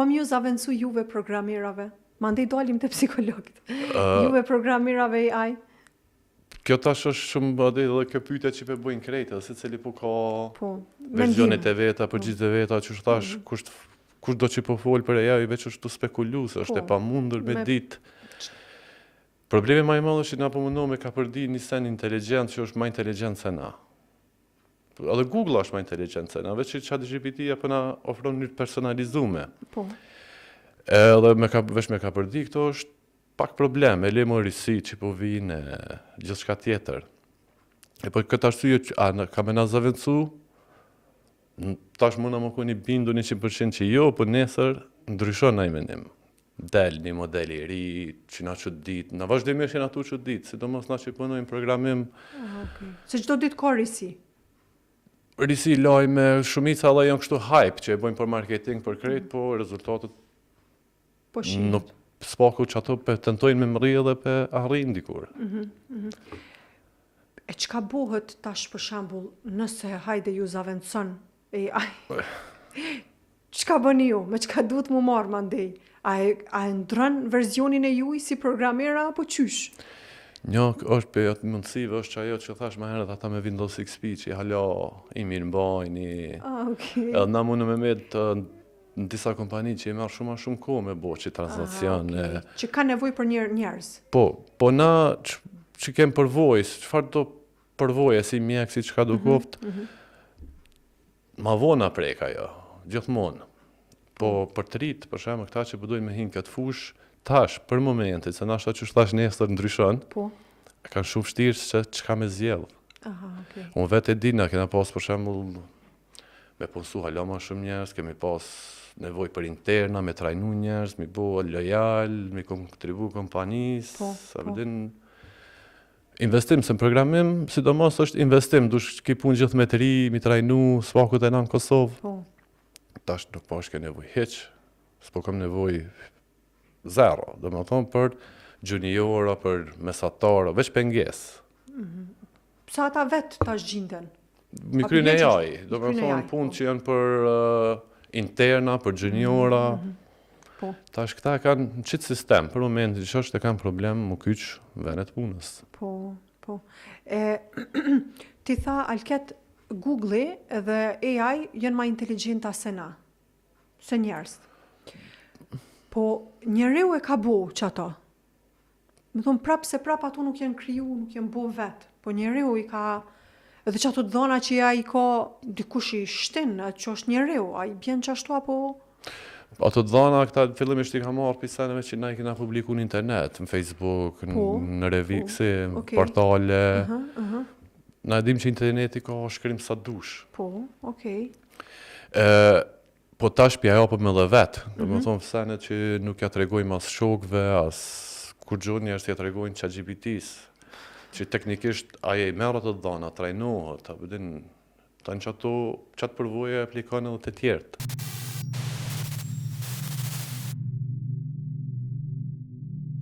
kom ju zavencu juve programerave? Mandej dalim të psikologit. Juve programerave AI? Kjo tash është shumë edhe kjo pyetje që po bojnë krejt, se secili po ka versionet e veta, përgjigjet e veta, që thash kush do që po fol për AI veç është të spekulues, është e pamundur me ditë. Problemi më i madh është që na po mundohem me ka përdi një sen inteligjent që është më inteligjent se na. Edhe Google është më inteligjent se na, veç që ChatGPT apo na ofron një personalizume. Po. Edhe me ka përdi këto është pak probleme, le më risi që po vinë gjithçka tjetër. E po këtë arsye ka me na zavencu, tash mund na më keni bindur 100% që jo, po nesër ndryshon ai mendim. Del një model i ri, që na çudit, na vazhdimisht janë ato çudit, sidomos na që punojmë programim. Okay. Se çdo ditë ka risi. Risi lajme, shumica edhe janë kështu hype që e bëjmë për marketing për krejt, po rezultatet po shihet. Spaku që ato tentojnë me mri edhe pe arrin dikur. E çka bëhet tash për shembull, nëse hajde ju zavencon AI? Çka bëni ju? Me çka duhet mu marr mandej? A ndron versionin e juaj si programera apo qysh? Një është për atë mundësive është që ajo që thash më herët ata me Windows XP që hala i mirë mbajni. Okay. Edhe na mundë me në disa kompani që i merr shumë kohë me bo që transacion. Okay. Që ka nevojë për njerëz. Po na që kem përvojë, çfarë do përvojë si mjek si çka do koft. Ma vona prek ajo, gjithmonë. Po për të rit, për shembull këta që po dojnë me hin këtë fush, tash për momentin se na ashtu që thash nesër ndryshon. Po. Kanë shumë vështirë se çka me zgjedh. Okay. Unë vetë e di na kena pas për shembull me punsu hala ma shumë njerëz, kemi pas nevojë për interna, me trajnu njerëz, mi bo lojal, mi kontribu kompanisë, investim se në programim, sidomos është investim, dush ki pun gjithë me të ri, mi trajnu, svakut e na në Kosovë. Tash nuk po është ke nevojë hiç, s'po kam nevojë zero, do më thonë për juniora, për mesatara, veç pengesë. Sa ata vetë tash gjinden? Mi kryen AI, do më thonë punë që janë për interna, për juniora. Tash këta kanë në qitë sistem, për momentin që është e kanë problem më kyç venet punës. Po. Ti tha, Alket, Google dhe AI janë ma inteligjenta se na, se njerëz. Po njeriu e ka bo që ato. Më thonë prap ato nuk janë kriju, nuk janë bo vetë. Po njeriu i ka, edhe që ato të dhona që ja i ka dikush i shtin, që është njeriu, a i bjen që ashtu apo... Ato të dhona, këta fillimisht i ka marrë pisaneve që na i kena publiku në internet, në Facebook, në revikse, në portale. Na edhim që interneti ka shkrim sa dush. Po tash pja ajo për me dhe vetë. Do më thonë fësenet që nuk ja të regojnë as shokve, as kur gjonë njerës ja të regojnë ChatGPT-s. Që teknikisht aje i merët të dhona, trajnohet, ta në që ato qatë përvoje aplikon edhe të tjertë.